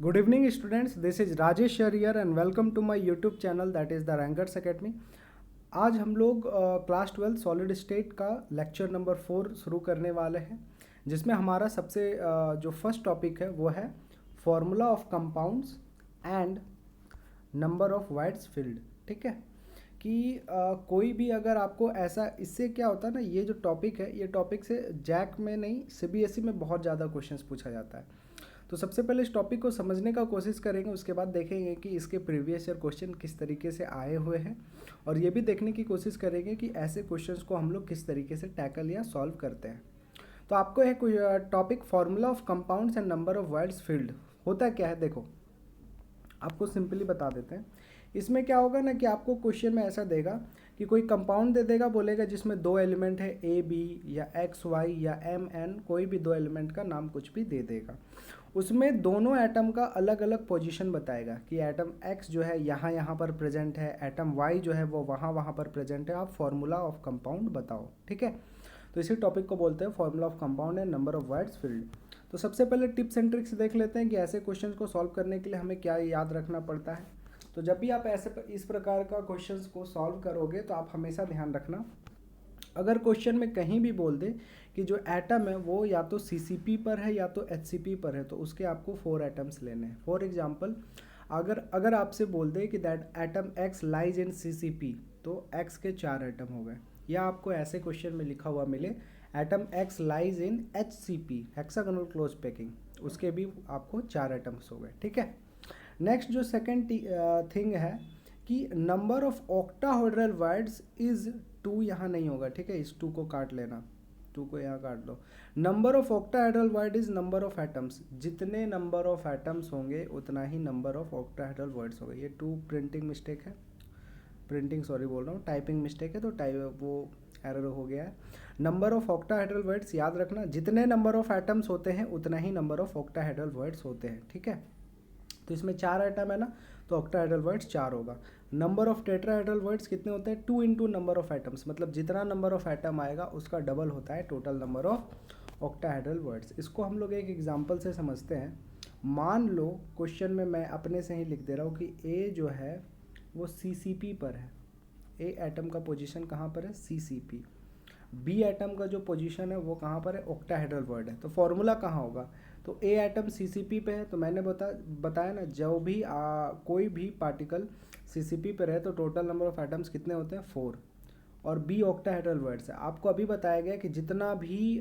Good evening students, this is Rajesh here and welcome to my YouTube channel that is the Rankers Academy। आज हम लोग class 12 solid state का lecture number 4 शुरू करने वाले हैं, जिसमें हमारा सबसे जो फर्स्ट टॉपिक है वो है formula of compounds and number of wides field. ठीक है कि कोई भी अगर आपको ऐसा, इससे क्या होता है ना, ये जो टॉपिक है ये टॉपिक से जैक में नहीं सीबीएसई में बहुत ज़्यादा क्वेश्चंस पूछा जाता है। तो सबसे पहले इस टॉपिक को समझने का कोशिश करेंगे, उसके बाद देखेंगे कि इसके प्रीवियस ईयर क्वेश्चन किस तरीके से आए हुए हैं, और ये भी देखने की कोशिश करेंगे कि ऐसे क्वेश्चंस को हम लोग किस तरीके से टैकल या सॉल्व करते हैं। तो आपको है topic formula of compounds and number of words field. होता क्या है, देखो आपको सिंपली बता देते हैं। इसमें क्या होगा ना कि आपको क्वेश्चन में ऐसा देगा कि कोई कंपाउंड दे देगा, बोलेगा जिसमें दो एलिमेंट है ए बी या एक्स वाई या एम एन, कोई भी दो एलिमेंट का नाम कुछ भी दे देगा। उसमें दोनों एटम का अलग अलग पोजीशन बताएगा कि एटम एक्स जो है यहाँ पर प्रेजेंट है, एटम वाई जो है वो वहाँ पर प्रेजेंट है। आप फॉर्मूला ऑफ कंपाउंड बताओ। ठीक है, तो इसी टॉपिक को बोलते हैं formula of compound and number of words field. तो सबसे पहले टिप्स एंड ट्रिक्स देख लेते हैं कि ऐसे क्वेश्चंस को सॉल्व करने के लिए हमें क्या याद रखना पड़ता है। तो जब भी आप ऐसे इस प्रकार का क्वेश्चंस को सॉल्व करोगे तो आप हमेशा ध्यान रखना, अगर क्वेश्चन में कहीं भी बोल दे कि जो एटम है वो या तो सीसीपी पर है या तो एचसीपी पर है, तो उसके आपको 4 एटम्स लेने हैं। फॉर एग्जांपल, अगर आपसे बोल दे कि that atom x lies in CCP, तो एक्स के 4 एटम हो गए। या आपको ऐसे क्वेश्चन में लिखा हुआ मिले atom x lies in HCP, hexagonal close packing, उसके भी आपको 4 एटम्स हो गए। ठीक है, नेक्स्ट जो सेकेंड थिंग है कि number of octahedral words is 2, यहाँ नहीं होगा। ठीक है, इस 2 को काट लेना, 2 को यहाँ काट लो। Number of octahedral void is number of atoms, जितने नंबर ऑफ एटम्स होंगे उतना ही नंबर ऑफ ऑक्टाहेड्रल वर्ड्स होंगे। ये 2 प्रिंटिंग मिस्टेक है, बोल रहा हूँ, टाइपिंग मिस्टेक है, तो वो एरर हो गया है। नंबर ऑफ ऑक्टाहेड्रल वर्ड्स याद रखना, जितने नंबर ऑफ एटम्स होते हैं उतना ही नंबर ऑफ ऑक्टाहेड्रल वर्ड्स होते हैं। ठीक है, तो इसमें 4 एटम है ना, तो ऑक्टाहेड्रल वर्ड्स 4 होगा। नंबर ऑफ टेट्राहेड्रल वर्ड्स कितने होते हैं? 2 इंटू नंबर ऑफ एटम्स, मतलब जितना नंबर ऑफ एटम आएगा उसका डबल होता है total number of octahedral words. इसको हम लोग एक एग्जांपल से समझते हैं। मान लो क्वेश्चन में मैं अपने से ही लिख दे रहा हूँ कि ए जो है वो सीसीपी पर है। ए एटम का पोजीशन कहाँ पर है? सीसीपी। बी एटम का जो पोजीशन है वो कहाँ पर है? ऑक्टाहेड्रल वर्ड है। तो फॉर्मूला कहाँ होगा? तो ए एटम सीसीपी पे है, तो मैंने बताया ना, जो भी कोई भी पार्टिकल सीसीपी पे रहे तो टोटल नंबर ऑफ एटम्स कितने होते हैं? 4। और बी ऑक्टाहेड्रल वर्ड्स है। आपको अभी बताया गया कि जितना भी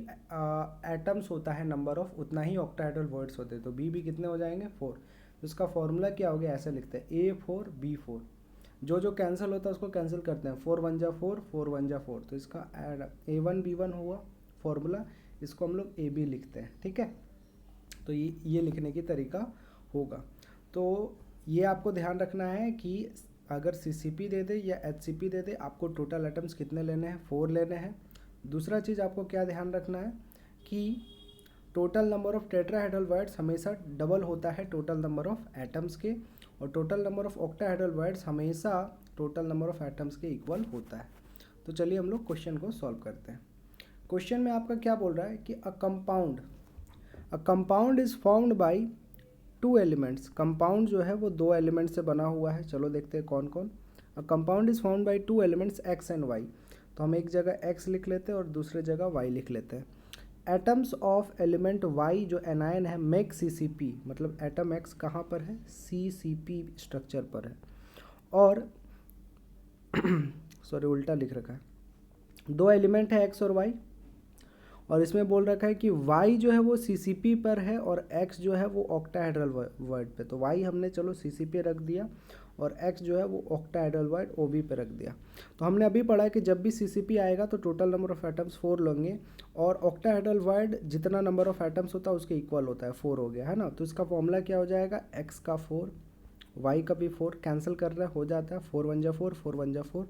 एटम्स होता है नंबर ऑफ, उतना ही ऑक्टाहेड्रल वर्ड्स होते हैं। तो बी कितने हो जाएंगे? 4। तो इसका फॉर्मूला क्या हो गया? ऐसे लिखते हैं A4 B4। जो कैंसिल होता है उसको कैंसिल करते हैं। 4 1 जा 4, 4 1 जा 4, तो इसका A1 B1 हुआ फॉर्मूला। इसको हम लोग AB लिखते हैं। ठीक है, तो ये लिखने की तरीका होगा। तो ये आपको ध्यान रखना है कि अगर सीसीपी दे दे या एचसीपी दे दे, आपको टोटल एटम्स कितने लेने हैं? 4 लेने हैं। दूसरा चीज़ आपको क्या ध्यान रखना है कि total number of tetrahedral words हमेशा डबल होता है टोटल नंबर ऑफ एटम्स के, और total number of octahedral words हमेशा टोटल नंबर ऑफ एटम्स के इक्वल होता है। तो चलिए हम लोग क्वेश्चन को सॉल्व करते हैं। क्वेश्चन में आपका क्या बोल रहा है कि अ compound is formed by 2 elements. Compound जो है वो 2 एलिमेंट से बना हुआ है। चलो देखते हैं कौन कौन। A compound is formed by 2 elements X and Y, तो हम एक जगह एक्स लिख लेते हैं और दूसरे जगह वाई लिख लेते हैं। एटम्स ऑफ एलिमेंट वाई जो एनायन है मेक सीसीपी, मतलब एटम एक्स कहाँ पर है? सीसीपी स्ट्रक्चर पर है। और सॉरी उल्टा लिख रखा है। 2 एलिमेंट है एक्स और वाई, और इसमें बोल रखा है कि y जो है वो CCP पर है और x जो है वो ऑक्टाहेड्रल वर्ड पे। तो y हमने चलो CCP रख दिया और x जो है वो ऑक्टाहेड्रल वर्ड OB पे रख दिया। तो हमने अभी पढ़ा है कि जब भी CCP आएगा तो टोटल नंबर ऑफ एटम्स 4 लेंगे, और ऑक्टाहेड्रल वर्ड जितना नंबर ऑफ एटम्स होता है उसके इक्वल होता है। 4 हो गया है ना, तो इसका फॉर्मूला क्या हो जाएगा? x का 4, y का भी 4, कैंसिल कर रहा है, हो जाता है 4 1 जा 4, 4 1 जा 4।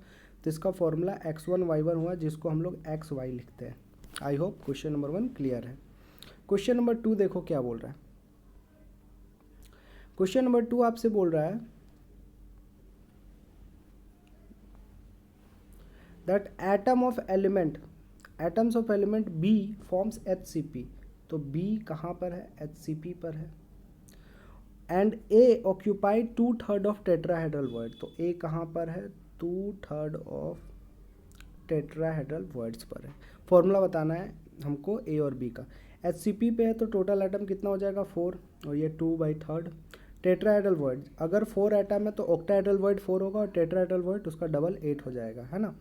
तो इसका फॉर्मूला x1 y1 हुआ, जिसको हम लोग xy लिखते हैं। I hope question number 1 clear है। क्वेश्चन नंबर 2 देखो क्या बोल रहा है। क्वेश्चन नंबर 2 आपसे बोल रहा है that atoms of element B forms HCP. तो बी कहाँ पर है? एचसीपी पर है। And A occupy 2/3 of tetrahedral void. तो ए कहाँ पर है, 2/3 ऑफ टेट्राहेड्रल वॉइड्स पर है। फॉर्मूला बताना है हमको ए और बी का। HCP पे है तो टोटल एटम कितना हो जाएगा 4 और ये 2/3। टेट्राहेड्रल वॉइड अगर 4 एटम है तो ऑक्टाहेड्रल वॉइड 4 होगा और टेट्राहेड्रल वॉइड उसका डबल 8 हो जाएगा, है ना।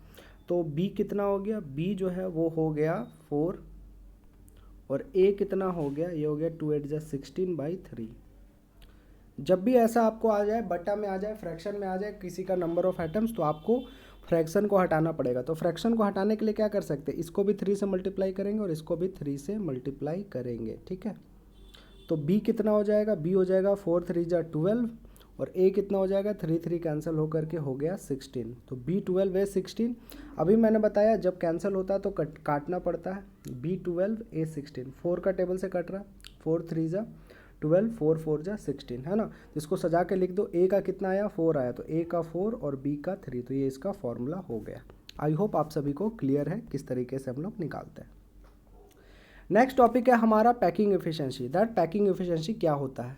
तो बी कितना हो गया, बी जो है वो हो गया 4 और ए कितना हो गया, ये हो गया 2 8 जा 16/3। जब भी ऐसा आपको आ जाए, बटा में आ जाए, फ्रैक्शन में आ जाए किसी का नंबर ऑफ एटम्स, तो आपको फ्रैक्शन को हटाना पड़ेगा। तो फ्रैक्शन को हटाने के लिए क्या कर सकते हैं, इसको भी 3 से मल्टीप्लाई करेंगे और इसको भी 3 से मल्टीप्लाई करेंगे, ठीक है। तो b कितना हो जाएगा, b हो जाएगा 4 3 जा 12 और a कितना हो जाएगा, 3 3 कैंसिल होकर के हो गया 16। तो b 12 a 16। अभी मैंने बताया जब कैंसिल होता है तो काटना पड़ता है। b 12 a 16, 4 का टेबल से कट रहा, 4 3 जा 12, 4 4 जा 16, है ना। इसको सजा के लिख दो, a का कितना आया 4 आया, तो a का 4 और b का 3, तो ये इसका फॉर्मूला हो गया। आई होप आप सभी को क्लियर है किस तरीके से हम लोग निकालते हैं। नेक्स्ट टॉपिक है हमारा packing efficiency. That packing efficiency क्या होता है।